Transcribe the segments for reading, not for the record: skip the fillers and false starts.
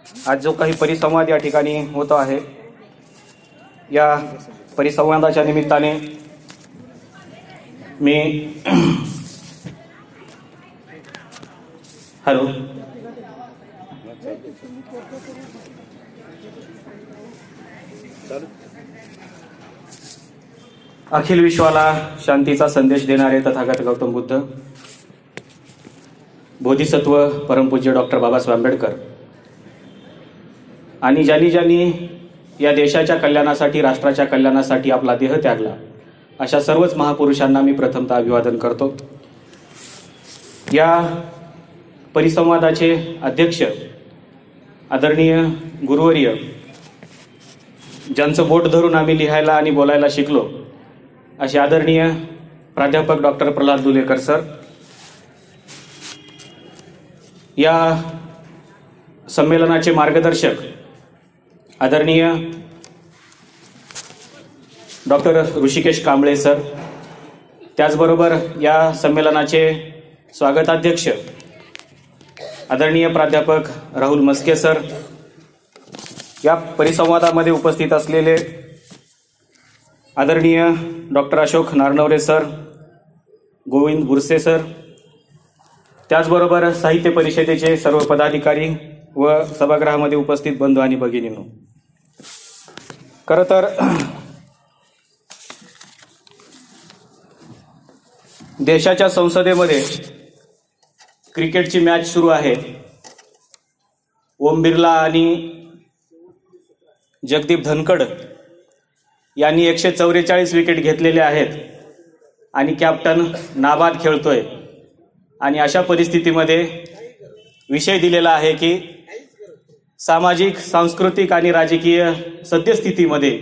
आज जो काही परिसंवाद या ठिकाणी होतो आहे, या परिसंवादाच्या निमित्ताने मी हॅलो अखिल विश्वाला शांतीचा संदेश देणारे तथागत गौतम बुद्ध, बोधिसत्व परमपूज्य डॉक्टर बाबासाहेब आंबेडकर आणि ज्यांनी या देशाच्या कल्याणासाठी, राष्ट्राच्या कल्याणासाठी आपला देह त्यागला, अशा सर्वच महापुरुषांना मी प्रथमतः अभिवादन करतो। या परिसंवादाचे अध्यक्ष आदरणीय गुरुवर्य, ज्यांचं बोट धरून आम्ही लिहायला आणि बोलायला शिकलो, असे आदरणीय प्राध्यापक डॉक्टर प्रल्हाद दुलेकर सर, या संमेलनाचे मार्गदर्शक आदरणीय डॉक्टर ऋषिकेश कांबळे सर, त्याचबरोबर या संमेलनाचे स्वागताध्यक्ष आदरणीय प्राध्यापक राहुल मस्के सर, या परिसंवादामध्ये उपस्थित असलेले आदरणीय doctor Ashok Naranaware sir, Govind Burse sir, त्याचबरोबर साहित्य परिषदेचे सर्व पदाधिकारी व सभागृहामध्ये उपस्थित बंधू आणि भगिनींनो, खरं तर देशाच्या संसदेमध्ये क्रिकेटची मॅच सुरू आहे। ओम बिर्ला आणि जगदीप धनखड यांनी 144 विकेट घेतलेले आहेत आणि कॅप्टन नाबाद खेळतोय, आणि अशा परिस्थितीमध्ये विषय दिलेला आहे की सामाजिक, सांस्कृतिक आणि राजकीय सद्यस्थितीमध्ये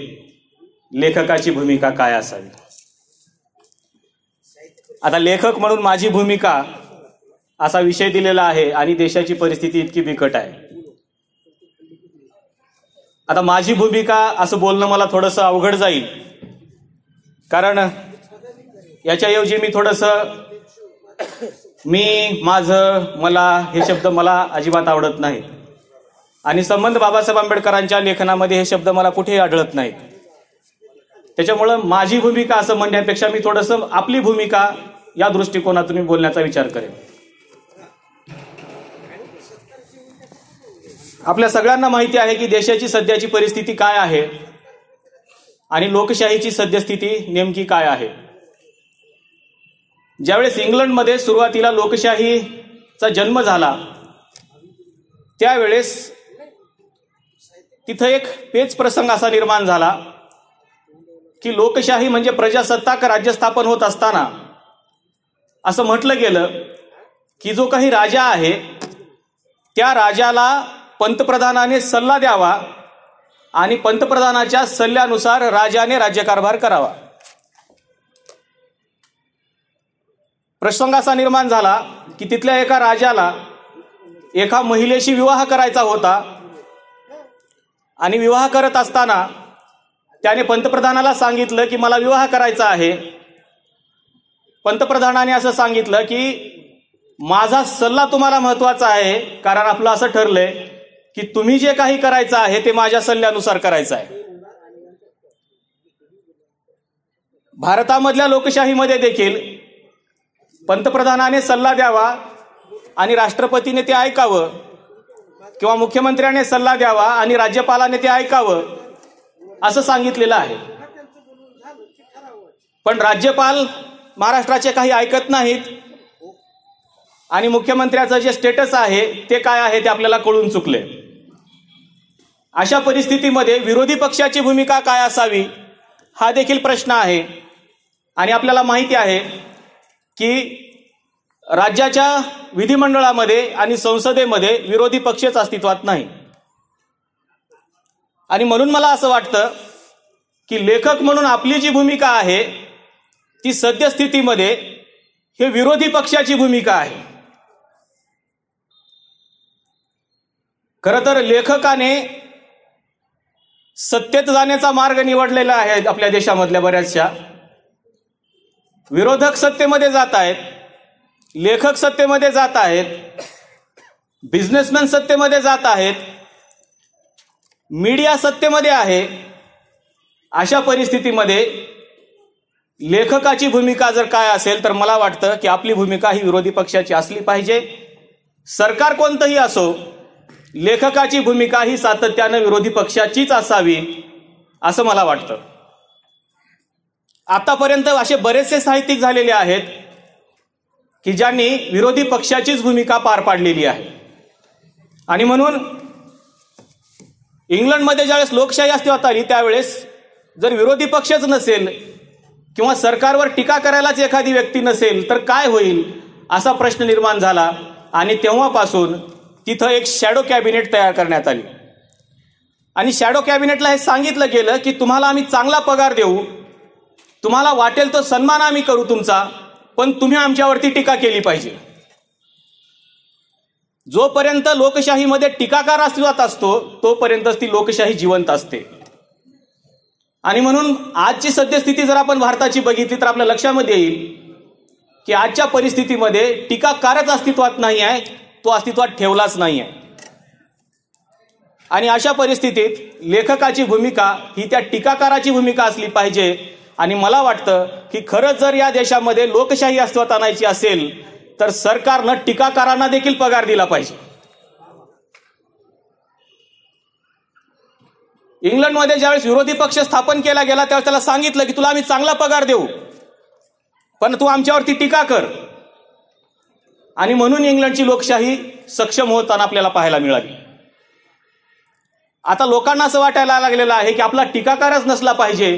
लेखकाची भूमिका काय असावी। आता लेखक म्हणून माझी भूमिका असा विषय दिलेला आहे आणि देशाची परिस्थिती इतकी बिकट आहे। आता माझी भूमिका असं बोलणं मला थोडंसं अवघड जाईल, कारण याच्याऐवजी मी थोडंसं मी, माझं, मला हे शब्द मला अजिबात आवडत नाहीत, आणि संबंध बाबासाहेब आंबेडकरांच्या लेखनामध्ये हे शब्द मला कुठेही आढळत नाहीत। त्याच्यामुळं माझी भूमिका असं म्हणण्यापेक्षा मी थोडंसं आपली भूमिका या दृष्टिकोनातून मी बोलण्याचा विचार करेन। आपल्या सगळ्यांना माहिती आहे की देशाची सध्याची परिस्थिती काय आहे आणि लोकशाहीची सद्यस्थिती नेमकी काय आहे। ज्यावेळेस इंग्लंडमध्ये सुरुवातीला लोकशाहीचा जन्म झाला, त्यावेळेस तिथं एक पेच प्रसंग असा निर्माण झाला की लोकशाही म्हणजे प्रजासत्ताक राज्यस्थापन होत असताना असं म्हटलं गेलं की जो काही राजा आहे त्या राजाला पंतप्रधानाने सल्ला द्यावा आणि पंतप्रधानाच्या सल्ल्यानुसार राजाने राज्यकारभार करावा। प्रसंग असा निर्माण झाला की तिथल्या एका राजाला एका महिलेशी विवाह करायचा होता, आणि विवाह करत असताना त्याने पंतप्रधानाला सांगितलं की मला विवाह करायचा आहे। पंतप्रधानाने असं सांगितलं की माझा सल्ला तुम्हाला महत्वाचा आहे, कारण आपलं असं ठरलंय की तुम्ही जे काही करायचं आहे ते माझ्या सल्ल्यानुसार करायचं आहे। भारतामधल्या लोकशाहीमध्ये देखील पंतप्रधानाने सल्ला द्यावा आणि राष्ट्रपतीने ते ऐकावं, किंवा मुख्यमंत्र्याने सल्ला द्यावा आणि राज्यपालाने ते ऐकावं, असं सांगितलेलं आहे। पण राज्यपाल महाराष्ट्राचे काही ऐकत नाहीत, आणि मुख्यमंत्र्याचं जे स्टेटस आहे ते काय आहे ते आपल्याला कळून चुकले। अशा परिस्थितीमध्ये विरोधी पक्षाची भूमिका काय असावी हा देखील प्रश्न आहे, आणि आपल्याला माहिती आहे की राज्याच्या विधिमंडळामध्ये आणि संसदेमध्ये विरोधी पक्षच अस्तित्वात नाही, आणि म्हणून मला असं वाटतं की लेखक म्हणून आपली जी भूमिका आहे ती सद्यस्थितीमध्ये हे विरोधी पक्षाची भूमिका आहे। खरं तर लेखकाने सत्तेत जाण्याचा मार्ग निवडलेला आहे। आपल्या देशामधल्या बऱ्याचशा विरोधक सत्तेमध्ये जात आहेत, लेखक सत्तेमध्ये जात आहेत, बिझनेसमॅन सत्तेमध्ये जात आहेत, मीडिया सत्तेमध्ये आहे, अशा परिस्थितीमध्ये लेखकाची भूमिका जर काय असेल तर मला वाटतं की आपली भूमिका ही विरोधी पक्षाची असली पाहिजे. सरकार कोणतंही असो, लेखकाची भूमिका ही सातत्यानं विरोधी पक्षाचीच असावी असं मला वाटतं. आतापर्यंत असे बरेचसे साहित्यिक झालेले आहेत की ज्यांनी विरोधी पक्षाचीच भूमिका पार पाडलेली आहे. आणि म्हणून इंग्लंडमध्ये ज्यावेळेस लोकशाही अस्तित्वात आली त्यावेळेस जर विरोधी पक्षच नसेल किंवा सरकारवर टीका करायलाच एखादी व्यक्ती नसेल तर काय होईल असा प्रश्न निर्माण झाला. आणि तेव्हापासून तिथं एक शॅडो कॅबिनेट तयार करण्यात आली. आणि शॅडो कॅबिनेटला हे सांगितलं गेलं की तुम्हाला आम्ही चांगला पगार देऊ, तुम्हाला वाटेल तो सन्मान आम्ही करू तुमचा, पण तुम्ही आमच्यावरती टीका केली पाहिजे. जोपर्यंत लोकशाहीमध्ये टीकाकार अस्तित्वात असतो तोपर्यंतच ती लोकशाही जिवंत असते. आणि म्हणून आजची सद्यस्थिती जर आपण भारताची बघितली तर आपल्या लक्षामध्ये येईल की आजच्या परिस्थितीमध्ये टीकाकारच अस्तित्वात नाही आहे, तो अस्तित्वात ठेवलाच नाही आहे. आणि अशा परिस्थितीत लेखकाची भूमिका ही त्या टीकाकाराची भूमिका असली पाहिजे. आणि मला वाटतं की खरंच जर या देशामध्ये लोकशाही अस्तित्वात आणायची असेल तर सरकारनं टीकाकारांना देखील पगार दिला पाहिजे. इंग्लंडमध्ये ज्यावेळेस विरोधी पक्ष स्थापन केला गेला त्यावेळेस त्याला सांगितलं की तुला आम्ही चांगला पगार देऊ, पण तू आमच्यावरती टीका कर. आणि म्हणून इंग्लंडची लोकशाही सक्षम होताना आपल्याला पाहायला मिळाली. आता लोकांना असं वाटायला लागलेलं आहे की आपला टीकाकारच नसला पाहिजे.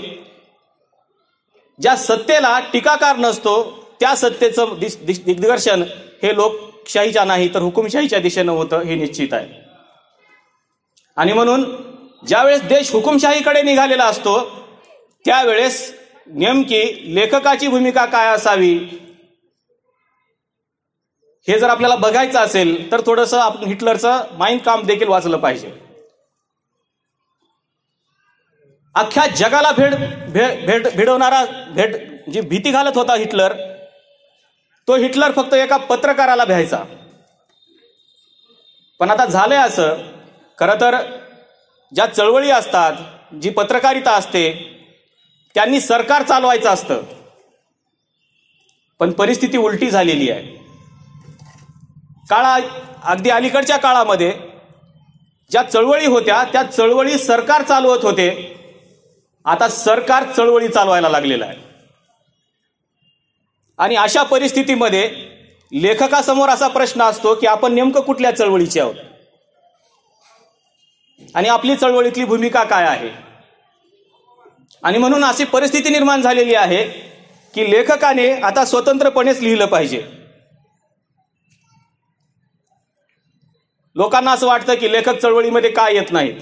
ज्या सत्तेला टीकाकार नसतो त्या सत्तेचं दिग्दर्शन हे लोकशाहीच्या नाही तर हुकुमशाहीच्या दिशेनं होतं हे निश्चित आहे. आणि म्हणून ज्यावेळेस देश हुकुमशाहीकडे निघालेला असतो त्यावेळेस नेमकी लेखकाची भूमिका काय असावी हे जर आपल्याला बघायचं असेल तर थोडंसं आपण हिटलरचं माईन काम्फ देखील वाचलं पाहिजे. अख्ख्या जगाला भिडवणारा जी भीती घालत होता हिटलर, तो हिटलर फक्त एका पत्रकाराला भ्यायचा. पण आता झालंय असं, खरं तर ज्या चळवळी असतात, जी पत्रकारिता असते, त्यांनी सरकार चालवायचं असतं. पण परिस्थिती उलटी झालेली आहे. अगदी अलीकडच्या काळामध्ये ज्या चळवळी होत्या त्या चळवळी सरकार चालवत होते, आता सरकार चळवळी चालवायला लागलेलं आहे. आणि अशा परिस्थितीमध्ये लेखकासमोर असा प्रश्न असतो की आपण नेमकं कुठल्या चळवळीचे आहोत आणि आपली चळवळीतली भूमिका काय आहे. आणि म्हणून अशी परिस्थिती निर्माण झालेली आहे की लेखकाने आता स्वतंत्रपणेच लिहिलं पाहिजे. लोकांना असं वाटतं की लेखक चळवळीमध्ये काय येत नाहीत.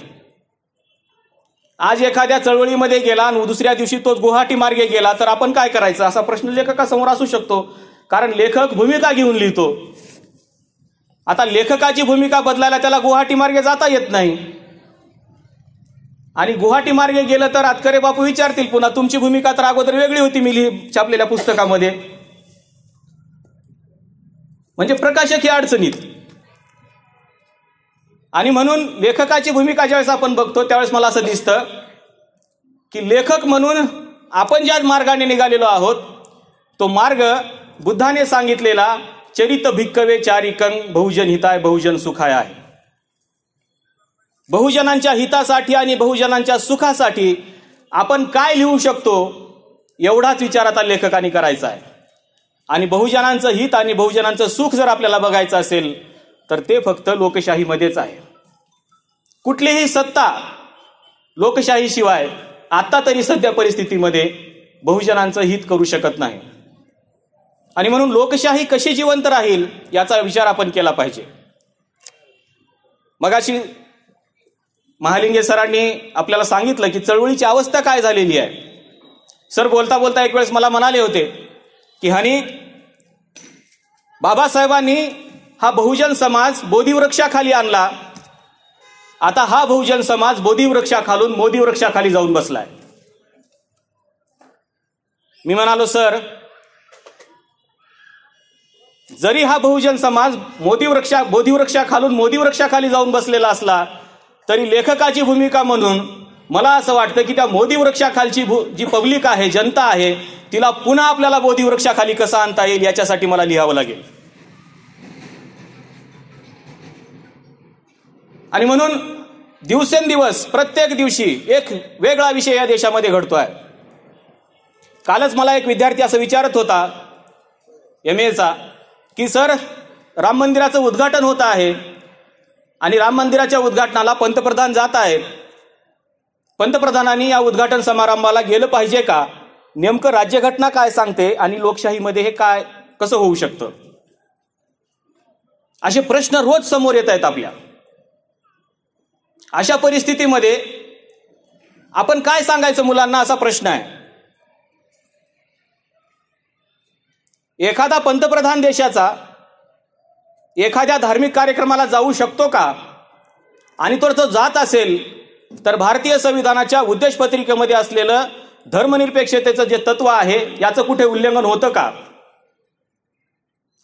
आज एखाद्या चळवळीमध्ये गेला आणि दुसऱ्या दिवशी तो गुवाहाटी मार्गे गेला तर आपण काय करायचं असा प्रश्न लेखकासमोर असू शकतो, कारण लेखक भूमिका घेऊन लिहितो. आता लेखकाची भूमिका बदलायला त्याला गुवाहाटी मार्गे जाता येत नाही. आणि गुवाहाटी मार्गे गेलं तर आतकरे बापू विचारतील पुन्हा तुमची भूमिका तर अगोदर वेगळी होती मी छापलेल्या पुस्तकामध्ये. म्हणजे प्रकाशक ही अडचणीत. आणि म्हणून लेखकाची भूमिका ज्यावेळेस आपण बघतो त्यावेळेस मला असं दिसतं की लेखक म्हणून आपण ज्या मार्गाने निघालेलो आहोत तो मार्ग बुद्धाने सांगितलेला चरित भिक्कवे चारिकं बहुजन हिताय बहुजन सुखाय आहे. बहुजनांच्या हितासाठी आणि बहुजनांच्या सुखासाठी आपण काय लिहू शकतो एवढाच विचार आता लेखकाने करायचा आहे. आणि बहुजनांचं हित आणि बहुजनांचं सुख जर आपल्याला बघायचं असेल तर ते फक्त लोकशाहीमध्येच आहे. कुठलीही सत्ता लोकशाहीशिवाय आता तरी सध्या परिस्थितीमध्ये बहुजनांचं हित करू शकत नाही. आणि म्हणून लोकशाही कशी जिवंत राहील याचा विचार आपण केला पाहिजे. मगाशी महालिंगे सरांनी आपल्याला सांगितलं की चळवळीची अवस्था काय झालेली आहे. सर बोलता बोलता एक वेळेस मला म्हणाले होते की हनी बाबासाहेबांनी हा बहुजन समाज बोधिवृक्षाखाली आणला, आता हा बहुजन समाज बोधिवृक्षाखालून मोदी वृक्षाखाली जाऊन बसलाय. मी म्हणालो सर जरी हा बहुजन समाज बोधिवृक्षाखालून मोदी वृक्षाखाली जाऊन बसलेला असला तरी लेखकाची भूमिका म्हणून मला असं वाटतं की त्या बोधी वृक्षाखालची जी पब्लिक आहे, जनता आहे, तिला पुन्हा आपल्याला बोधी वृक्षाखाली कसं आणता येईल याच्यासाठी मला लिहावं लागेल. आणि म्हणून दिवसेंदिवस प्रत्येक दिवशी एक वेगळा विषय या देशामध्ये घडतोय. कालच मला एक विद्यार्थी असं विचारत होता MA की सर, राम मंदिराचं उद्घाटन होत आहे आणि राम मंदिराच्या उद्घाटनाला पंतप्रधान जात आहेत. पंतप्रधानांनी या उद्घाटन समारंभाला गेलं पाहिजे का? नेमकं राज्यघटना काय सांगते आणि लोकशाहीमध्ये हे काय कसं होऊ शकतं? असे प्रश्न रोज समोर येत आहेत आपल्या. अशा परिस्थितीमध्ये आपण काय सांगायचं मुलांना असा प्रश्न आहे. एखादा पंतप्रधान देशाचा एखाद्या धार्मिक कार्यक्रमाला जाऊ शकतो का? आणि तो जात असेल तर भारतीय संविधानाच्या उद्देशपत्रिकेमध्ये असलेलं धर्मनिरपेक्षतेचं जे तत्व आहे याचं कुठे उल्लंघन होतं का?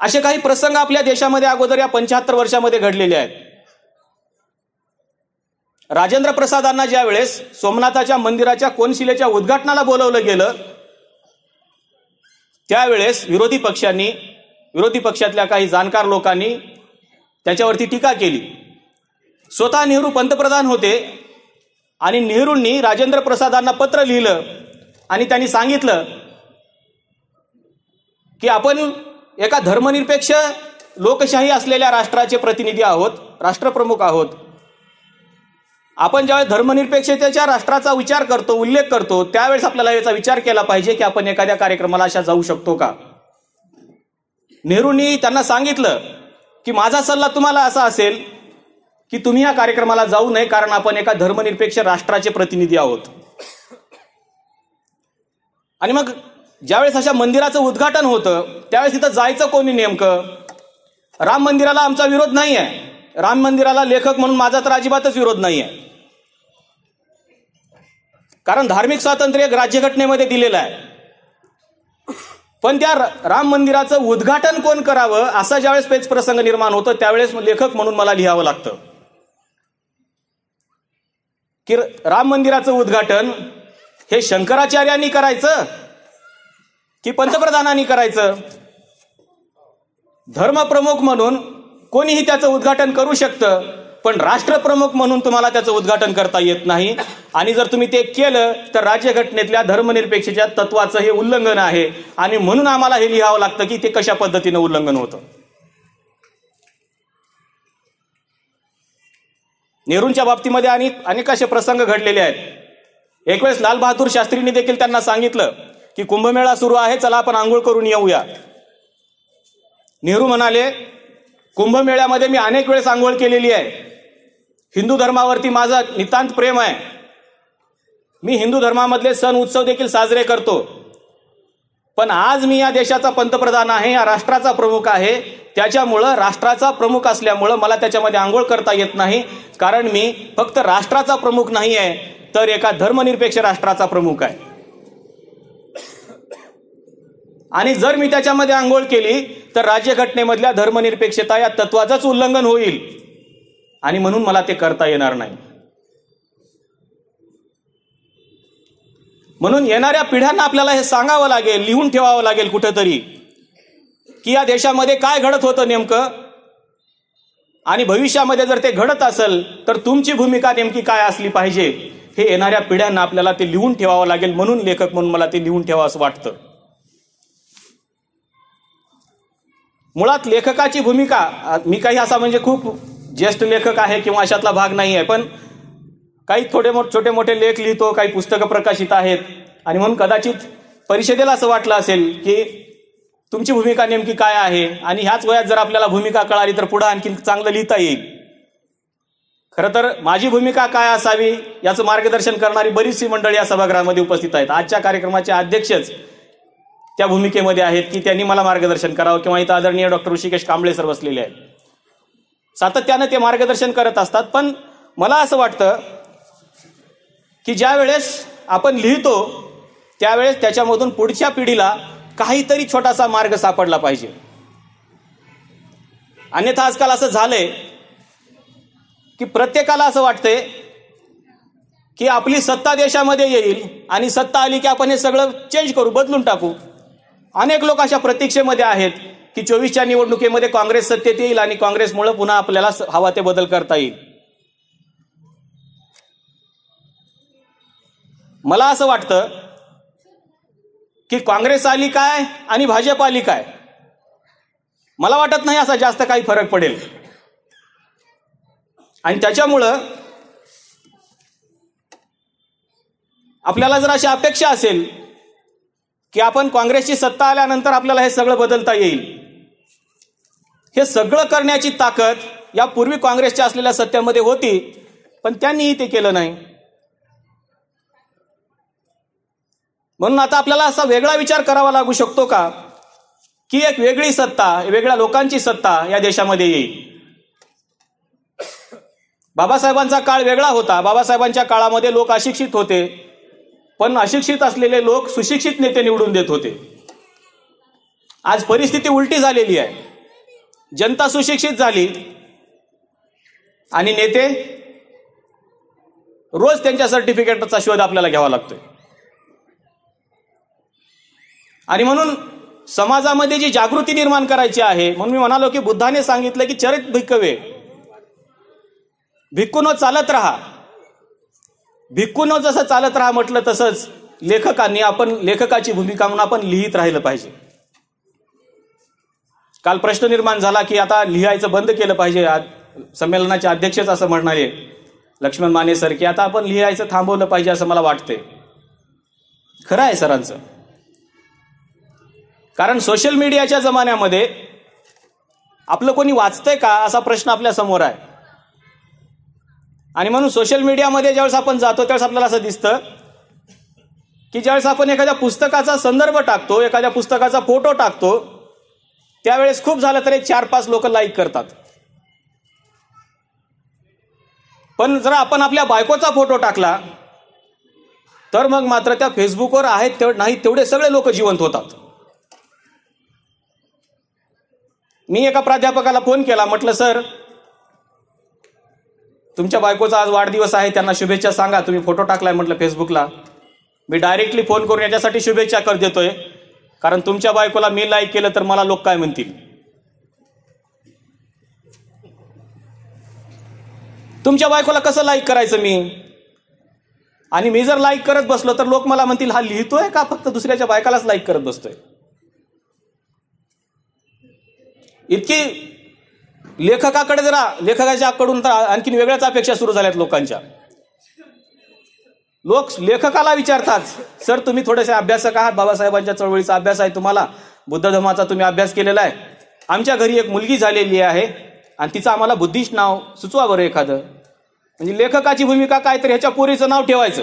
असे काही प्रसंग आपल्या देशामध्ये अगोदर या 75 वर्षामध्ये घडलेले आहेत. राजेंद्र प्रसादांना ज्या वेळेस सोमनाथाच्या मंदिराच्या कोनशिलेच्या उद्घाटनाला बोलवलं गेलं त्यावेळेस विरोधी पक्षातल्या काही जाणकार लोकांनी त्याच्यावरती टीका केली. स्वतः नेहरू पंतप्रधान होते आणि नेहरूंनी राजेंद्र प्रसादांना पत्र लिहिलं आणि त्यांनी सांगितलं की आपण एका धर्मनिरपेक्ष लोकशाही असलेल्या राष्ट्राचे प्रतिनिधी आहोत, राष्ट्रप्रमुख आहोत. आपण ज्यावेळेस धर्मनिरपेक्षतेच्या राष्ट्राचा विचार करतो, उल्लेख करतो, त्यावेळेस आपल्याला याचा विचार केला पाहिजे की आपण एखाद्या कार्यक्रमाला अशा जाऊ शकतो का? नेहरूंनी त्यांना सांगितलं की माझा सल्ला तुम्हाला असा असेल की तुम्ही या कार्यक्रमाला जाऊ नये, कारण आपण एका धर्मनिरपेक्ष राष्ट्राचे प्रतिनिधी आहोत. आणि मग ज्यावेळेस अशा मंदिराचं उद्घाटन होतं त्यावेळेस तिथं जायचं कोणी नेमकं? राम मंदिराला आमचा विरोध नाही आहे. राम मंदिराला लेखक म्हणून माझा तर अजिबातच विरोध नाही आहे, कारण धार्मिक स्वातंत्र्य राज्यघटनेमध्ये दिलेलं आहे. पण त्या राम मंदिराचं उद्घाटन कोण करावं असा ज्यावेळेस पेच प्रसंग निर्माण होतो त्यावेळेस लेखक म्हणून मला लिहावं लागतं की राम मंदिराचं उद्घाटन हे शंकराचार्यांनी करायचं की पंतप्रधानांनी करायचं? धर्मप्रमुख म्हणून कोणीही त्याचं उद्घाटन करू शकतं, पण राष्ट्रप्रमुख म्हणून तुम्हाला त्याचं उद्घाटन करता येत नाही. आणि जर तुम्ही ते केलं तर राज्यघटनेतल्या धर्मनिरपेक्षतेच्या तत्वाचं हे उल्लंघन आहे. आणि म्हणून आम्हाला हे लिहावं लागतं की ते कशा पद्धतीनं उल्लंघन होतं. नेहरूंच्या बाबतीमध्ये अनेक असे प्रसंग घडलेले आहेत. एक वेळेस लाल बहादूर शास्त्रींनी देखील त्यांना सांगितलं की कुंभमेळा सुरू आहे, चला आपण आंघोळ करून येऊया. नेहरू म्हणाले, कुंभमेळ्यामध्ये मी अनेक वेळेस आंघोळ केलेली आहे. हिंदू धर्मावरती माझं नितांत प्रेम आहे. मी हिंदू धर्मामधले सण उत्सव देखील साजरे करतो. पण आज मी या देशाचा पंतप्रधान आहे, या राष्ट्राचा प्रमुख आहे. त्याच्यामुळं राष्ट्राचा प्रमुख असल्यामुळं मला त्याच्यामध्ये आंघोळ करता येत नाही, कारण मी फक्त राष्ट्राचा प्रमुख नाही आहे तर एका धर्मनिरपेक्ष राष्ट्राचा प्रमुख आहे. आणि जर मी त्याच्यामध्ये आंघोळ केली तर राज्यघटनेमधल्या धर्मनिरपेक्षता या तत्वाचंच उल्लंघन होईल आणि म्हणून मला ते करता येणार नाही. म्हणून येणाऱ्या पिढ्यांना आपल्याला हे सांगावं लागेल, लिहून ठेवावं लागेल कुठेतरी की या देशामध्ये काय घडत होतं नेमकं, आणि भविष्यामध्ये जर ते घडत असेल तर तुमची भूमिका नेमकी काय असली पाहिजे हे येणाऱ्या पिढ्यांना आपल्याला ते लिहून ठेवावं लागेल. म्हणून लेखक म्हणून मला ते लिहून ठेवावं असं वाटतं. मुळात लेखकाची भूमिका, मी काही असा म्हणजे खूप ज्येष्ठ लेखक आहे किंवा अशातला भाग नाही आहे, पण काही छोटे मोठे लेख लिहितो, काही पुस्तकं प्रकाशित आहेत. आणि म्हणून कदाचित परिषदेला असं वाटलं असेल की तुमची भूमिका नेमकी काय आहे, आणि ह्याच वयात जर आपल्याला भूमिका कळाली तर पुढे आणखी चांगलं लिहिता येईल. खरं तर माझी भूमिका काय असावी याचं मार्गदर्शन करणारी बरीचशी मंडळी या सभागृहामध्ये उपस्थित आहेत. आजच्या कार्यक्रमाचे अध्यक्षच त्या भूमिकेमध्ये आहेत की त्यांनी मला मार्गदर्शन करावं, किंवा इथं आदरणीय डॉक्टर ऋषिकेश कांबळे सर बसलेले आहेत. सातत्यानं ते मार्गदर्शन करत असतात. पण मला असं वाटतं की ज्या वेळेस आपण लिहितो त्यावेळेस त्याच्यामधून पुढच्या पिढीला काहीतरी छोटासा मार्ग सापडला पाहिजे. अन्यथा आजकाल असं झालंय की प्रत्येकाला असं वाटतंय की आपली सत्ता देशामध्ये येईल आणि सत्ता आली की आपण हे सगळं चेंज करू, बदलून टाकू. अनेक लोक अशा प्रतीक्षेमध्ये आहेत की 24च्या निवडणुकीमध्ये काँग्रेस सत्तेत येईल आणि काँग्रेसमुळे पुन्हा आपल्याला हवा ते बदल करता येईल. मला असं वाटतं की काँग्रेस आली काय आणि भाजप आली काय, मला वाटत नाही असा जास्त काही फरक पडेल. आणि त्याच्यामुळं आपल्याला जर अशी अपेक्षा असेल की आपण काँग्रेसची सत्ता आल्यानंतर आपल्याला हे सगळं बदलता येईल, हे सगळं करण्याची ताकद यापूर्वी काँग्रेसच्या असलेल्या सत्तेमध्ये होती, पण त्यांनीही ते केलं नाही. म्हणून आता आपल्याला असा वेगळा विचार करावा लागू शकतो का की एक वेगळी सत्ता, वेगळ्या लोकांची सत्ता या देशामध्ये येईल. बाबासाहेबांचा काळ वेगळा होता. बाबासाहेबांच्या काळामध्ये लोक अशिक्षित होते, पण अशिक्षित असलेले लोक सुशिक्षित नेते निवडून देत होते. आज परिस्थिती उलटी झालेली आहे. जनता सुशिक्षित झाली आणि नेते रोज त्यांच्या सर्टिफिकेटचा शोध आपल्याला घ्यावा लागतोय. आणि म्हणून समाजामध्ये जी जागृती निर्माण करायची आहे, म्हणून मी म्हणालो की बुद्धाने सांगितलं की चरित भिक्खवे, भिक्खूनो चालत राहा. भिक्खूनो जसं चालत राहा म्हटलं तसंच लेखकांनी आपण लेखकाची भूमिका म्हणून आपण लिहित राहिलं पाहिजे. काल प्रश्न निर्माण झाला की आता लिहायचं बंद केलं पाहिजे. संमेलनाचे अध्यक्षच असं म्हणणारे लक्ष्मण माने सर की आता आपण लिहायचं थांबवलं पाहिजे असं मला वाटतंय. खरं आहे सरांचं, कारण सोशल मीडियाच्या जमान्यामध्ये आपलं कोणी वाचतंय का असा प्रश्न आपल्या समोर आहे. आणि म्हणून सोशल मीडियामध्ये ज्यावेळेस आपण जातो त्यावेळेस आपल्याला असं दिसतं की ज्यावेळेस आपण एखाद्या पुस्तकाचा संदर्भ टाकतो, एखाद्या पुस्तकाचा फोटो टाकतो, त्यावेळेस खूप झालं तरी 4-5 लोक लाईक करतात. पण जर आपण आपल्या बायकोचा फोटो टाकला तर मग मात्र त्या फेसबुकवर आहेत नाही तेवढे सगळे लोक जिवंत होतात. मी एका प्राध्यापकाला फोन केला, म्हटलं सर तुमच्या बायकोचा आज वाढदिवस आहे, त्यांना शुभेच्छा सांगा, तुम्ही फोटो टाकलाय म्हटलं फेसबुकला. मी डायरेक्टली फोन करून याच्यासाठी शुभेच्छा कर देतोय कारण तुमच्या बायकोला मी लाईक केलं तर मला लोक काय म्हणतील. तुमच्या बायकोला कसं लाईक करायचं मी, आणि मी जर लाईक करत बसलो तर लोक मला म्हणतील हा लिहितोय का फक्त दुसऱ्याच्या बायकालाच लाईक करत बसतोय. इतकी लेखकाकडे जरा लेखकाच्याकडून तर आणखीन वेगळ्याच अपेक्षा सुरू झाल्यात लोकांच्या. लोक लेखकाला विचारतात सर तुम्ही थोडेसे अभ्यासक आहात, बाबासाहेबांच्या चळवळीचा अभ्यास आहे तुम्हाला, बुद्ध धर्माचा तुम्ही अभ्यास केलेला आहे, आमच्या घरी एक मुलगी झालेली आहे आणि तिचं आम्हाला बुद्धिस्ट नाव सुचवा बरं एखादं. म्हणजे लेखकाची भूमिका काय तर ह्याच्या पोरीचं नाव ठेवायचं.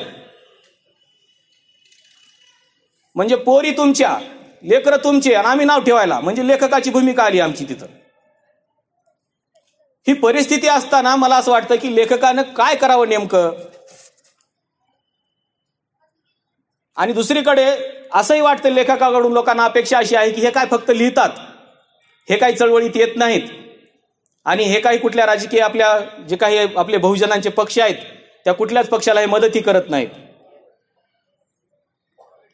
म्हणजे पोरी तुमच्या, लेकरं तुमचे आणि आम्ही नाव ठेवायला, म्हणजे लेखकाची भूमिका आली आमची तिथं. ही परिस्थिती असताना मला असं वाटतं की लेखकानं काय करावं नेमकं. आणि दुसरीकडे असंही वाटतं लेखकाकडून लोकांना अपेक्षा अशी आहे की हे काय फक्त लिहितात, हे काही चळवळीत येत नाहीत आणि हे काही कुठल्या राजकीय आपल्या जे काही आपले बहुजनांचे पक्ष आहेत त्या कुठल्याच पक्षाला हे मदतही करत नाहीत.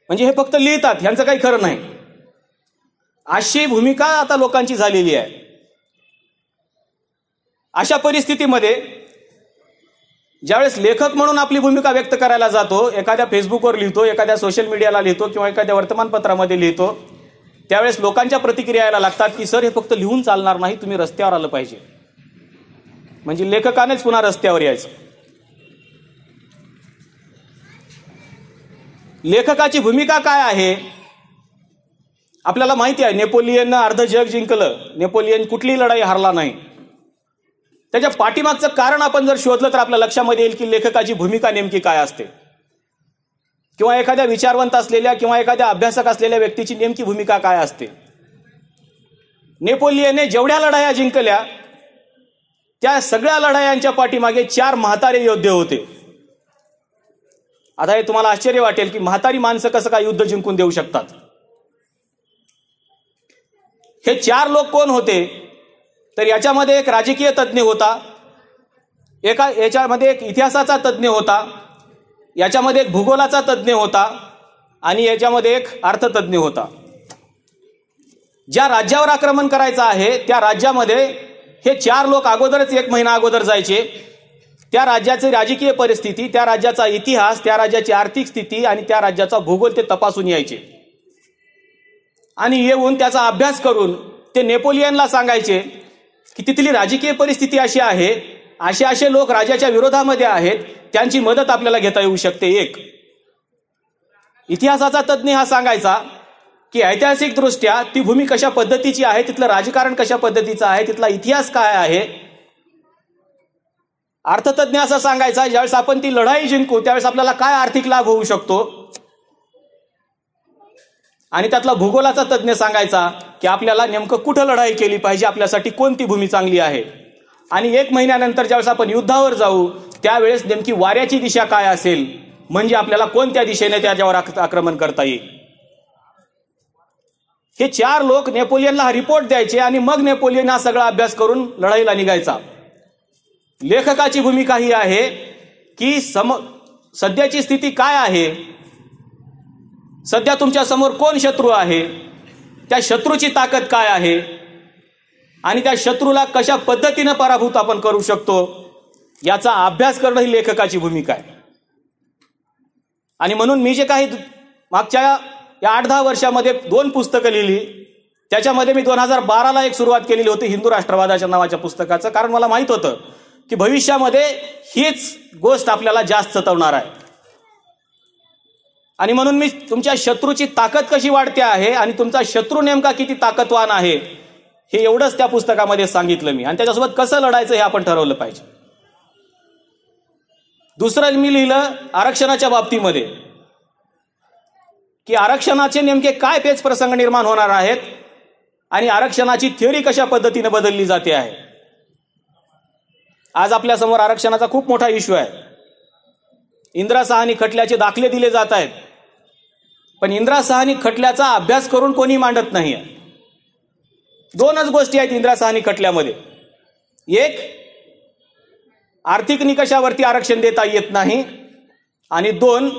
म्हणजे हे फक्त लिहितात, ह्यांचं काही खरं नाही, अशी भूमिका आता लोकांची झालेली आहे. अशा परिस्थितीमध्ये ज्यावेळेस लेखक म्हणून आपली भूमिका व्यक्त करायला जातो, एखाद्या फेसबुकवर लिहितो, एखाद्या सोशल मीडियाला लिहितो किंवा एखाद्या वर्तमानपत्रामध्ये लिहितो, त्यावेळेस लोकांच्या प्रतिक्रिया यायला लागतात की सर हे फक्त लिहून चालणार नाही, तुम्ही रस्त्यावर आलं पाहिजे. म्हणजे लेखकानेच पुन्हा रस्त्यावर यायचं. लेखकाची भूमिका काय आहे आपल्याला माहिती आहे. नेपोलियननं अर्ध जग जिंकलं, नेपोलियन कुठलीही लढाई हारला नाही. त्याच्या पाठीमागचं कारण आपण जर शोधलं तर आपल्या लक्षामध्ये येईल की लेखकाची भूमिका नेमकी काय असते, किंवा एखाद्या विचारवंत असलेल्या किंवा एखाद्या अभ्यासक असलेल्या व्यक्तीची नेमकी भूमिका काय असते. नेपोलियनने जेवढ्या लढाया जिंकल्या त्या सगळ्या लढायांच्या पाठीमागे 4 म्हातारे योद्धे होते. आता हे तुम्हाला आश्चर्य वाटेल की म्हातारी माणसं कसं काय युद्ध जिंकून देऊ शकतात. हे 4 लोक कोण होते तर याच्यामध्ये एक राजकीय तज्ज्ञ होता, याच्यामध्ये एक इतिहासाचा तज्ज्ञ होता, याच्यामध्ये एक भूगोलाचा तज्ज्ञ होता आणि याच्यामध्ये एक अर्थतज्ञ होता. ज्या राज्यावर आक्रमण करायचं आहे त्या राज्यामध्ये हे 4 लोक अगोदरच 1 महिना अगोदर जायचे. त्या राज्याची राजकीय परिस्थिती, त्या राज्याचा इतिहास, त्या राज्याची आर्थिक स्थिती आणि त्या राज्याचा भूगोल ते तपासून यायचे आणि येऊन त्याचा अभ्यास करून ते नेपोलियनला सांगायचे की तिथली राजकीय परिस्थिती अशी आहे, असे लोक राजाच्या विरोधामध्ये आहेत, त्यांची मदत आपल्याला घेता येऊ शकते. एक इतिहासाचा तज्ज्ञ हा सांगायचा की ऐतिहासिक दृष्ट्या ती भूमी कशा पद्धतीची आहे, तिथलं राजकारण कशा पद्धतीचं आहे, तिथला इतिहास काय आहे. अर्थतज्ञ असं सांगायचा ज्यावेळेस आपण ती लढाई जिंकू त्यावेळेस आपल्याला काय आर्थिक लाभ होऊ शकतो. आणि त्यातला भूगोलाचा तज्ज्ञ सांगायचा की आपल्याला नेमकं कुठं लढाई केली पाहिजे, आपल्यासाठी कोणती भूमी चांगली आहे. आणि 1 महिन्यानंतर ज्यावेळेस आपण युद्धावर जाऊ त्यावेळेस नेमकी वाऱ्याची दिशा काय असेल, म्हणजे आपल्याला कोणत्या दिशेने त्याच्यावर आक्रमण करता येईल. हे 4 लोक नेपोलियनला हा रिपोर्ट द्यायचे आणि मग नेपोलियन हा सगळा अभ्यास करून लढाईला निघायचा. लेखकाची भूमिका ही आहे की सध्याची स्थिती काय आहे, सध्या तुमच्या समोर कोण शत्रू आहे, त्या शत्रूची ताकद काय आहे आणि त्या शत्रूला कशा पद्धतीने पराभूत आपण करू शकतो याचा अभ्यास करणं ही लेखकाची भूमिका आहे. आणि म्हणून मी जे काही मागच्या या 8-10 वर्षामध्ये 2 पुस्तकं लिहिली, त्याच्यामध्ये मी 2012ला एक सुरुवात केलेली होती हिंदू राष्ट्रवादाच्या नावाच्या पुस्तकाचं, कारण मला माहित होतं की भविष्यामध्ये हीच गोष्ट आपल्याला जास्त सतावणार आहे. आणि म्हणून मी तुमच्या शत्रूची ताकद कशी वाढते आहे आणि तुमचा शत्रू नेमका किती ताकदवान आहे हे एवढंच त्या पुस्तकामध्ये सांगितलं मी, आणि त्याच्यासोबत कसं लढायचं हे आपण ठरवलं पाहिजे. दुसरं मी लिहिलं आरक्षणाच्या बाबतीमध्ये की आरक्षणाचे नेमके काय पेच प्रसंग निर्माण होणार आहेत आणि आरक्षणाची थिअरी कशा पद्धतीने बदलली जाते आहे. आज आपल्या समोर आरक्षणाचा खूप मोठा इश्यू आहे. इंदिरा साहनी खटल्याचे दाखले दिले जात आहेत, पण इंदिरा साहनी खटल्याचा अभ्यास करून कोणी मांडत नाही. 2च गोष्टी आहेत इंदिरा साहनी खटल्यामध्ये. एक, आर्थिक निकषावरती आरक्षण देता येत नाही, आणि 2,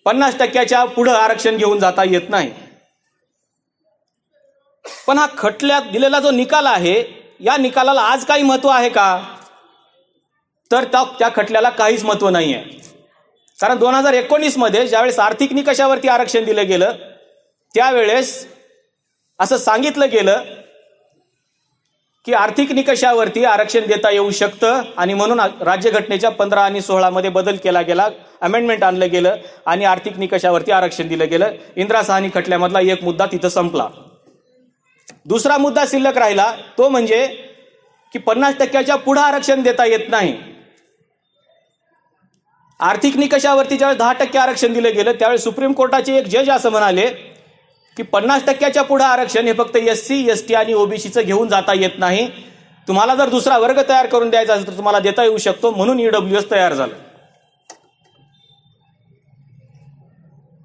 50% पुढे आरक्षण घेऊन जाता येत नाही. पण हा खटल्यात दिलेला जो निकाल आहे या निकालाला आज काही महत्व आहे का, तर त्या खटल्याला काहीच महत्व नाही आहे. कारण 2019 मध्ये ज्यावेळेस आर्थिक निकषावरती आरक्षण दिलं गेलं त्यावेळेस असं सांगितलं गेलं की आर्थिक निकषावरती आरक्षण देता येऊ शकतं, आणि म्हणून राज्यघटनेच्या 15 आणि 16 मध्ये बदल केला गेला, अमेंडमेंट आणलं गेलं आणि आर्थिक निकषावरती आरक्षण दिलं गेलं. इंदिरा साहनी खटल्यामधला एक मुद्दा तिथं संपला. दुसरा मुद्दा शिल्लक राहिला, तो म्हणजे की 50% पुढे आरक्षण देता येत नाही. आर्थिक निकषावरती ज्यावेळेस 10% आरक्षण दिलं गेलं त्यावेळेस सुप्रीम कोर्टाचे एक जज असं म्हणाले की 50% पुढे आरक्षण हे फक्त SC, ST आणि OBCचं घेऊन जाता येत नाही. तुम्हाला जर दुसरा वर्ग तयार करून द्यायचा असेल तर तुम्हाला देता येऊ शकतो, म्हणून EWS तयार झालं.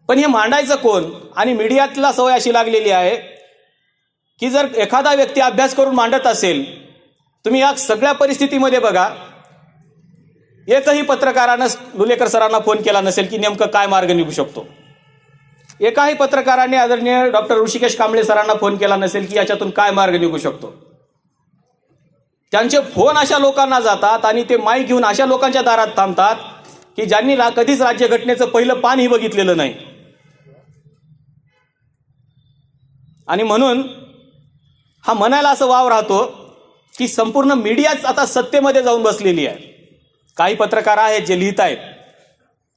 पण हे मांडायचं कोण, आणि मीडियातला सवय अशी लागलेली आहे की जर एखादा व्यक्ती अभ्यास करून मांडत असेल, तुम्ही या सगळ्या परिस्थितीमध्ये बघा, एकही पत्रकारानं लुलेकर सरांना फोन केला नसेल की नेमकं काय मार्ग निघू शकतो. एकाही पत्रकाराने आदरणीय डॉक्टर ऋषिकेश कांबळे सरांना फोन केला नसेल की याच्यातून काय मार्ग निघू शकतो. त्यांचे फोन अशा लोकांना जातात आणि ते माईक घेऊन अशा लोकांच्या दारात थांबतात की ज्यांनी कधीच राज्यघटनेचं पहिलं पानही बघितलेलं नाही. आणि म्हणून हा म्हणायला असं वाव राहतो की संपूर्ण मीडियाच आता सत्तेमध्ये जाऊन बसलेली आहे. काही पत्रकार आहेत जे लिहित आहेत,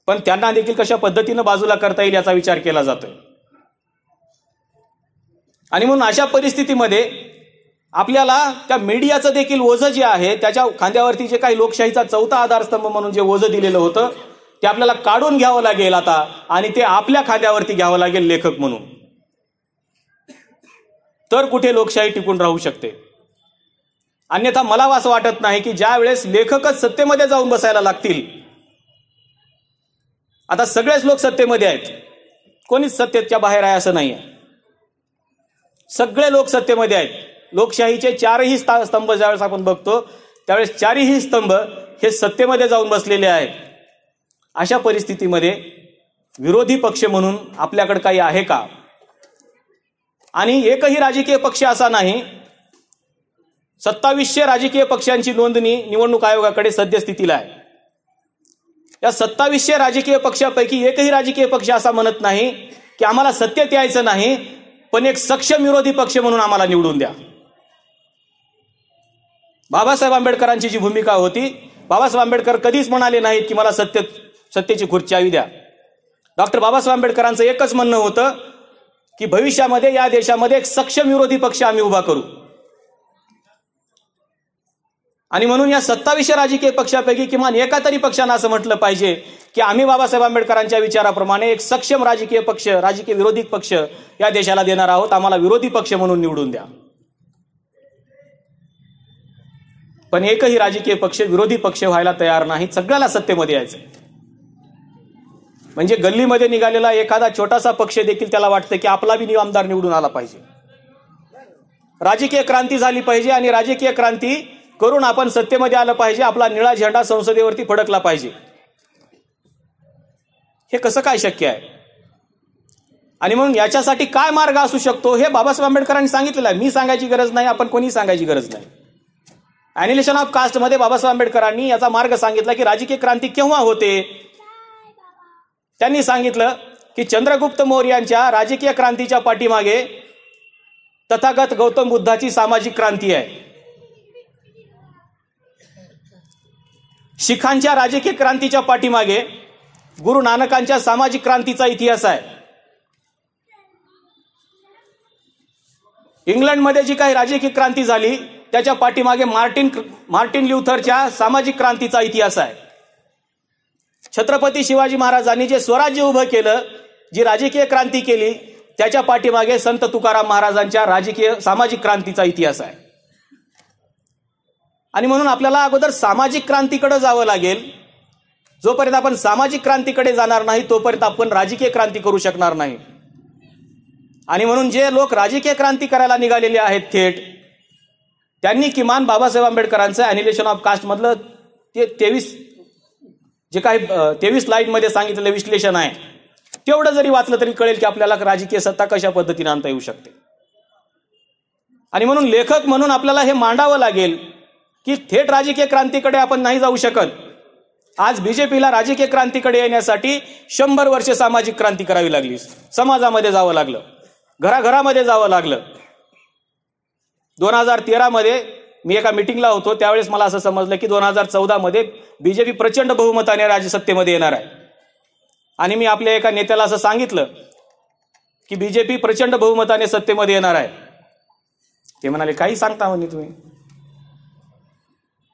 पण त्यांना देखील कशा पद्धतीनं बाजूला करता येईल याचा विचार केला जातोय. आणि म्हणून अशा परिस्थितीमध्ये आपल्याला त्या मीडियाचं देखील ओझं जे आहे, त्याच्या खांद्यावरती जे काही लोकशाहीचा 4था आधारस्तंभ म्हणून जे ओझं दिलेलं होतं ते आपल्याला काढून घ्यावं लागेल आता, आणि ते आपल्या खांद्यावरती घ्यावं लागेल लेखक म्हणून. तर कुठे लोकशाही टिकून राहू शकते. अन्यथा मला असं वाटत नाही की ज्या वेळेस लेखकच सत्तेमध्ये जाऊन बसायला लागतील, आता सगळेच लोक सत्तेमध्ये आहेत, कोणीच सत्तेच्या बाहेर आहे असं नाही आहे, सगळे लोक सत्तेमध्ये आहेत. लोकशाहीचे 4ही स्तंभ ज्यावेळेस आपण बघतो त्यावेळेस चारही स्तंभ हे सत्तेमध्ये जाऊन बसलेले आहेत. अशा परिस्थितीमध्ये विरोधी पक्ष म्हणून आपल्याकडे काही आहे का? आणि एकही राजकीय पक्ष असा नाही. 2700 राजकीय पक्षांची नोंदणी निवडणूक आयोगाकडे सद्यस्थितीला आहे. या 2700 राजकीय पक्षापैकी एकही राजकीय पक्ष असा म्हणत नाही की आम्हाला सत्तेत यायचं नाही, पण एक सक्षम विरोधी पक्ष म्हणून आम्हाला निवडून द्या. बाबासाहेब आंबेडकरांची जी भूमिका होती, बाबासाहेब आंबेडकर कधीच म्हणाले नाहीत की मला सत्तेची खुर्ची हवी द्या. डॉक्टर बाबासाहेब आंबेडकरांचं एकच म्हणणं होतं की भविष्यामध्ये या देशामध्ये एक सक्षम विरोधी पक्ष आम्ही उभा करू. आणि म्हणून या 2700 राजकीय पक्षापैकी किमान एका तरी पक्षानं असं म्हटलं पाहिजे की आम्ही बाबासाहेब आंबेडकरांच्या विचाराप्रमाणे एक सक्षम राजकीय पक्ष, राजकीय विरोधी पक्ष या देशाला देणार आहोत, आम्हाला विरोधी पक्ष म्हणून निवडून द्या. पण एकही राजकीय पक्ष विरोधी पक्ष व्हायला तयार नाही. सगळ्याला सत्तेमध्ये यायचं. म्हणजे गल्लीमध्ये निघालेला एखादा छोटासा पक्ष देखील त्याला वाटतं की आपला बी आमदार निवडून आला पाहिजे, राजकीय क्रांती झाली पाहिजे आणि राजकीय क्रांती करून आपण सत्तेमध्ये आलं पाहिजे, आपला निळा झेंडा संसदेवरती फडकला पाहिजे. हे कसं काय शक्य आहे? आणि म्हणून याच्यासाठी काय मार्ग असू शकतो हे बाबासाहेब आंबेडकरांनी सांगितलेलं आहे. मी सांगायची गरज नाही, आपण कोणी सांगायची गरज नाही. ॲनिलेशन ऑफ कास्टमध्ये बाबासाहेब आंबेडकरांनी याचा मार्ग सांगितला की राजकीय क्रांती केव्हा होते. त्यांनी सांगितलं की चंद्रगुप्त मौर्यांच्या राजकीय क्रांतीच्या पाठीमागे तथागत गौतम बुद्धाची सामाजिक क्रांती आहे. शिखांच्या राजकीय क्रांतीच्या पाठीमागे गुरु नानकांच्या सामाजिक क्रांतीचा इतिहास आहे. इंग्लंडमध्ये जी काही राजकीय क्रांती झाली त्याच्या पाठीमागे मार्टिन ल्युथरच्या सामाजिक क्रांतीचा इतिहास आहे. छत्रपती शिवाजी महाराजांनी जे स्वराज्य उभं केलं, जी राजकीय क्रांती केली, त्याच्या पाठीमागे संत तुकाराम महाराजांच्या राजकीय सामाजिक क्रांतीचा इतिहास आहे. आणि म्हणून आपल्याला अगोदर सामाजिक क्रांतीकडे जावं लागेल. जोपर्यंत आपण सामाजिक क्रांतीकडे जाणार नाही तोपर्यंत आपण राजकीय क्रांती करू शकणार नाही. आणि म्हणून जे लोक राजकीय क्रांती करायला निघालेले आहेत थेट, त्यांनी किमान बाबासाहेब आंबेडकरांचं ॲनिलेशन ऑफ कास्ट मधलं ते 23 लाईनमध्ये सांगितलेलं विश्लेषण आहे, तेवढं जरी वाचलं तरी कळेल की आपल्याला राजकीय सत्ता कशा पद्धतीने आणता येऊ शकते. आणि म्हणून लेखक म्हणून आपल्याला हे मांडावं लागेल की थेट राजकीय क्रांतीकडे आपण नाही जाऊ शकत. आज बीजेपीला राजकीय क्रांतीकडे येण्यासाठी 100 वर्षे सामाजिक क्रांती करावी लागली. समाजामध्ये जावं लागलं, घराघरामध्ये जावं लागलं. 2013 मध्ये मी एका मिटिंगला होतो, त्यावेळेस मला असं समजलं की 2014 मध्ये बीजेपी प्रचंड बहुमताने राज्यसत्तेमध्ये येणार आहे. आणि मी आपल्या एका नेत्याला असं सांगितलं की बीजेपी प्रचंड बहुमताने सत्तेमध्ये येणार आहे. ते म्हणाले काही सांगता म्हणे तुम्ही.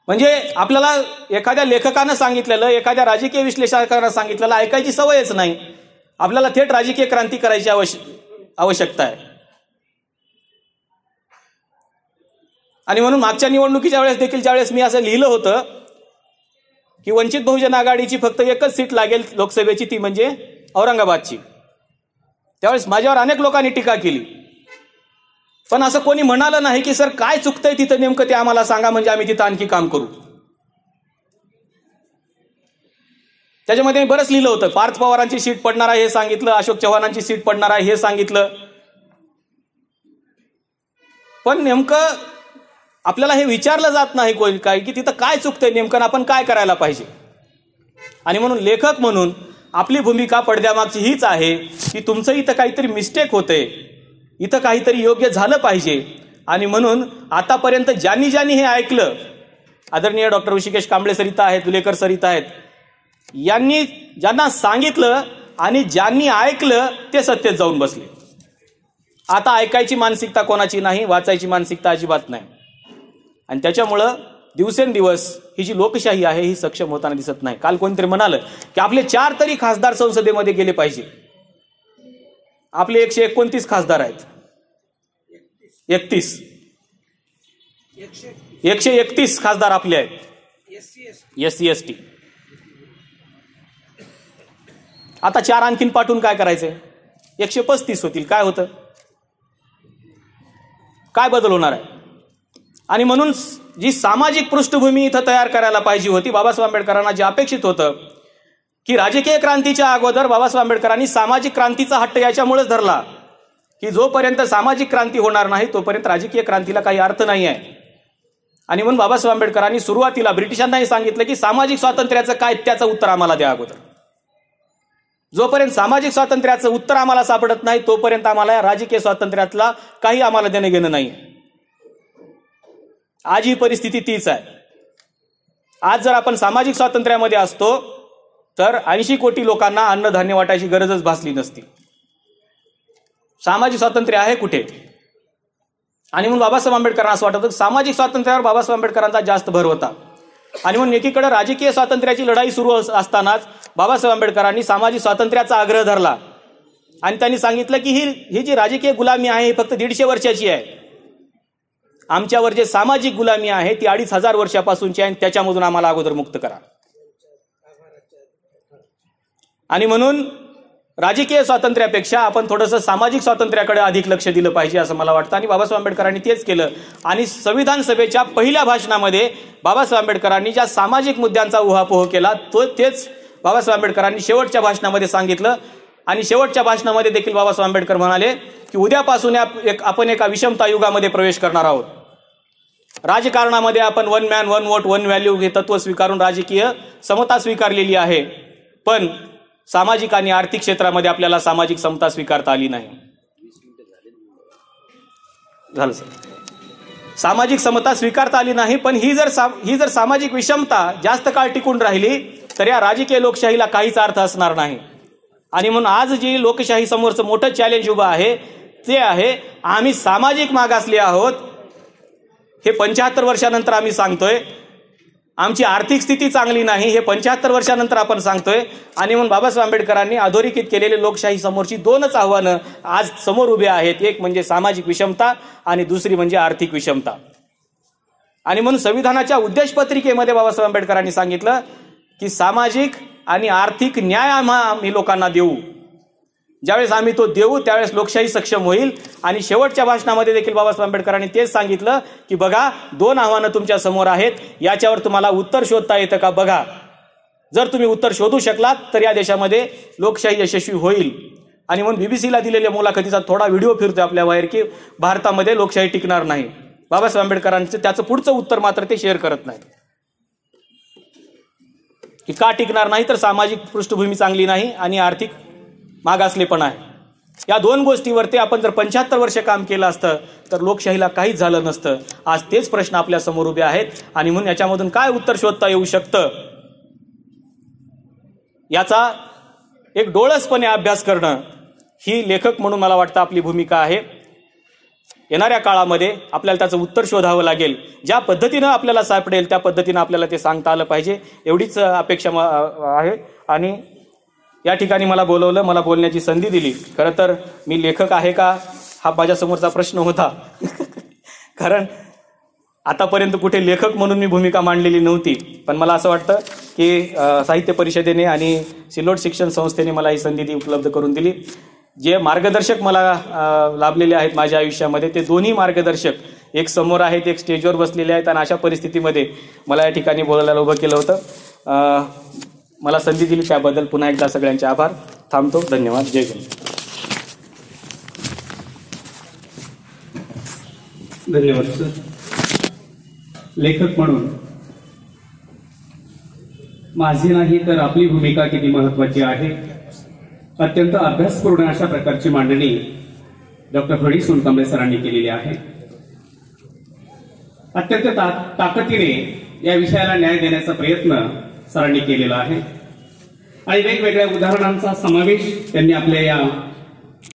म्हणजे आपल्याला एखाद्या लेखकानं सांगितलेलं, एखाद्या राजकीय विश्लेषकानं सांगितलेलं ऐकायची सवयच नाही. आपल्याला थेट राजकीय क्रांती करायची आवश्यकता आहे. आणि म्हणून मागच्या निवडणुकीच्या वेळेस देखील ज्यावेळेस मी असं लिहिलं होतं की वंचित बहुजन आघाडीची फक्त एकच सीट लागेल लोकसभेची, ती म्हणजे औरंगाबादची, त्यावेळेस माझ्यावर अनेक लोकांनी टीका केली. पण असं कोणी म्हणालं नाही की सर काय चुकतंय तिथं नेमकं ते आम्हाला सांगा, म्हणजे आम्ही तिथं आणखी काम करू. त्याच्यामध्ये मी बरंच लिहिलं होतं. पार्थ पवारांची सीट पडणार आहे हे सांगितलं, अशोक चव्हाणांची सीट पडणार आहे हे सांगितलं. पण नेमकं आपल्याला हे विचारलं जात नाही कोणी काय की तिथं काय चुकतंय नेमकं, आपण काय करायला पाहिजे. आणि म्हणून लेखक म्हणून आपली भूमिका पडद्यामागची हीच आहे की तुमचं इथं काहीतरी मिस्टेक होतंय, इथं काहीतरी योग्य झालं पाहिजे. आणि म्हणून आतापर्यंत ज्यांनी हे ऐकलं, आदरणीय डॉक्टर ऋषिकेश कांबळे सर इथं आहेत, दुलेकर सर इथं आहेत, यांनी ज्यांना सांगितलं आणि ज्यांनी ऐकलं ते सत्तेत जाऊन बसले. आता ऐकायची मानसिकता कोणाची नाही, वाचायची मानसिकता अजिबात नाही. आणि त्याच्यामुळं दिवसेंदिवस ही जी लोकशाही आहे ही सक्षम होताना दिसत नाही. काल कोणीतरी म्हणालं की आपले 4 तरी खासदार संसदेमध्ये गेले पाहिजे. आपले 129 खासदार आहेत. 131 खासदार आपले आहेत SC ST. आता 4 आणखीन पाठवून काय करायचंय? 135 होतील. काय होतं? काय बदल होणार आहे? आणि म्हणून जी सामाजिक पृष्ठभूमी इथं तयार करायला पाहिजे होती, बाबासाहेब आंबेडकरांना जे अपेक्षित होतं की राजकीय क्रांतीच्या अगोदर बाबासाहेब आंबेडकरांनी सामाजिक क्रांतीचा हट्ट याच्यामुळेच धरला की जोपर्यंत सामाजिक क्रांती होणार नाही तोपर्यंत राजकीय क्रांतीला काही अर्थ नाही आहे. आणि म्हणून बाबासाहेब आंबेडकरांनी सुरुवातीला ब्रिटिशांनाही सांगितलं की सामाजिक स्वातंत्र्याचं काय त्याचं उत्तर आम्हाला द्या अगोदर. जोपर्यंत सामाजिक स्वातंत्र्याचं उत्तर आम्हाला सापडत नाही तोपर्यंत आम्हाला राजकीय स्वातंत्र्यातला काही आम्हाला देणं घेणं नाही. आज ही परिस्थिती तीच आहे. आज जर आपण सामाजिक स्वातंत्र्यामध्ये असतो तर 80 कोटी लोकांना अन्नधान्य वाटायची गरजच भासली नसती. सामाजिक स्वातंत्र्य आहे कुठे? आणि म्हणून बाबासाहेब आंबेडकरांना असं वाटत होतं सामाजिक स्वातंत्र्यावर बाबासाहेब आंबेडकरांचा जास्त भर होता. आणि म्हणून एकीकडे राजकीय स्वातंत्र्याची लढाई सुरू असतानाच बाबासाहेब आंबेडकरांनी सामाजिक स्वातंत्र्याचा आग्रह धरला आणि त्यांनी सांगितलं की ही जी राजकीय गुलामी आहे ही फक्त 150 वर्षाची आहे. आमच्यावर जे सामाजिक गुलामी आहे ती 2500 वर्षापासूनची आहे आणि त्याच्यामधून आम्हाला अगोदर मुक्त करा. आणि म्हणून राजकीय स्वातंत्र्यापेक्षा आपण थोडंसं सामाजिक स्वातंत्र्याकडे अधिक लक्ष दिलं पाहिजे असं मला वाटतं. आणि बाबासाहेब आंबेडकरांनी तेच केलं. आणि संविधान सभेच्या पहिल्या भाषणामध्ये बाबासाहेब आंबेडकरांनी ज्या सामाजिक मुद्द्यांचा उहापोह केला तेच बाबासाहेब आंबेडकरांनी शेवटच्या भाषणामध्ये सांगितलं. आणि शेवटच्या भाषणामध्ये देखील बाबासाहेब आंबेडकर म्हणाले की उद्यापासून आपण एका विषमता युगामध्ये प्रवेश करणार आहोत. राजकारणामध्ये आपण 1 मॅन 1 वोट 1 व्हॅल्यू हे तत्व स्वीकारून राजकीय समता स्वीकारलेली आहे, पण सामाजिक आणि आर्थिक क्षेत्रामध्ये आपल्याला सामाजिक समता स्वीकारता आली नाही. झालं सर. सामाजिक समता स्वीकारता आली नाही, पण ही जर सामाजिक विषमता जास्त काळ टिकून राहिली तर या राजकीय लोकशाहीला काहीच अर्थ असणार नाही. आणि म्हणून आज जी लोकशाही समोरचं मोठं चॅलेंज उभं आहे ते आहे आम्ही सामाजिक मागासले आहोत. हे 75 वर्षानंतर आम्ही सांगतोय. आमची आर्थिक स्थिती चांगली नाही हे 75 वर्षानंतर आपण सांगतोय. आणि म्हणून बाबासाहेब आंबेडकरांनी अधोरेखित केलेले लोकशाही समोरची 2च आव्हानं आज समोर उभे आहेत. एक म्हणजे सामाजिक विषमता आणि दुसरी म्हणजे आर्थिक विषमता. आणि म्हणून संविधानाच्या उद्देशपत्रिकेमध्ये बाबासाहेब आंबेडकरांनी सांगितलं की सामाजिक आणि आर्थिक न्याय आम्ही लोकांना देऊ. ज्यावेळेस आम्ही तो देऊ त्यावेळेस लोकशाही सक्षम होईल. आणि शेवटच्या भाषणामध्ये देखील बाबासाहेब आंबेडकरांनी तेच सांगितलं की बघा 2 आव्हानं तुमच्या समोर आहेत, याच्यावर तुम्हाला उत्तर शोधता येतं का बघा. जर तुम्ही उत्तर शोधू शकलात तर या देशामध्ये लोकशाही यशस्वी होईल. आणि म्हणून बीबीसीला दिलेल्या मुलाखतीचा थोडा व्हिडिओ फिरतोय आपल्या बाहेर की भारतामध्ये लोकशाही टिकणार नाही. बाबासाहेब आंबेडकरांचं त्याचं पुढचं उत्तर मात्र ते शेअर करत नाही की का टिकणार नाही, तर सामाजिक पृष्ठभूमी चांगली नाही आणि आर्थिक मागासले पण आहे. या 2 गोष्टीवरती आपण जर 75 वर्ष काम केलं असतं तर लोकशाहीला काहीच झालं नसतं. आज तेच प्रश्न आपल्या समोर उभे आहेत. आणि म्हणून याच्यामधून काय उत्तर शोधता येऊ शकतं याचा एक डोळसपणे अभ्यास करणं ही लेखक म्हणून मला वाटतं आपली भूमिका आहे. येणाऱ्या काळामध्ये आपल्याला त्याचं उत्तर शोधावं लागेल. ज्या पद्धतीनं आपल्याला सापडेल त्या पद्धतीनं आपल्याला ते सांगता आलं पाहिजे एवढीच अपेक्षा आहे. आणि या ठिकाणी मला बोलवलं, मला बोलण्याची संधी दिली. खरं तर मी लेखक आहे का हा माझ्यासमोरचा प्रश्न होता कारण आतापर्यंत कुठे लेखक म्हणून मी भूमिका मांडलेली नव्हती. पण मला असं वाटतं की साहित्य परिषदेने आणि सिल्लोड शिक्षण संस्थेने मला ही संधी उपलब्ध करून दिली. जे मार्गदर्शक मला लाभलेले आहेत माझ्या आयुष्यामध्ये ते दोन्ही मार्गदर्शक एक समोर आहेत, एक स्टेजवर बसलेले आहेत. आणि अशा परिस्थितीमध्ये मला या ठिकाणी बोलायला उभं केलं होतं. मला संधी दिली त्याबद्दल पुन्हा एकदा सगळ्यांचे आभार. थांबतो. धन्यवाद. जय हिंद. धन्यवाद सर. लेखक म्हणून माझी नाही तर आपली भूमिका किती महत्वाची आहे. अत्यंत अभ्यासपूर्ण अशा प्रकारची मांडणी डॉक्टर हरी सोनकांबळे सरांनी केलेली आहे. अत्यंत ताकदीने या विषयाला न्याय देण्याचा प्रयत्न सरांनी केलेला आहे आणि वेगवेगळ्या उदाहरणांचा समावेश त्यांनी आपल्या या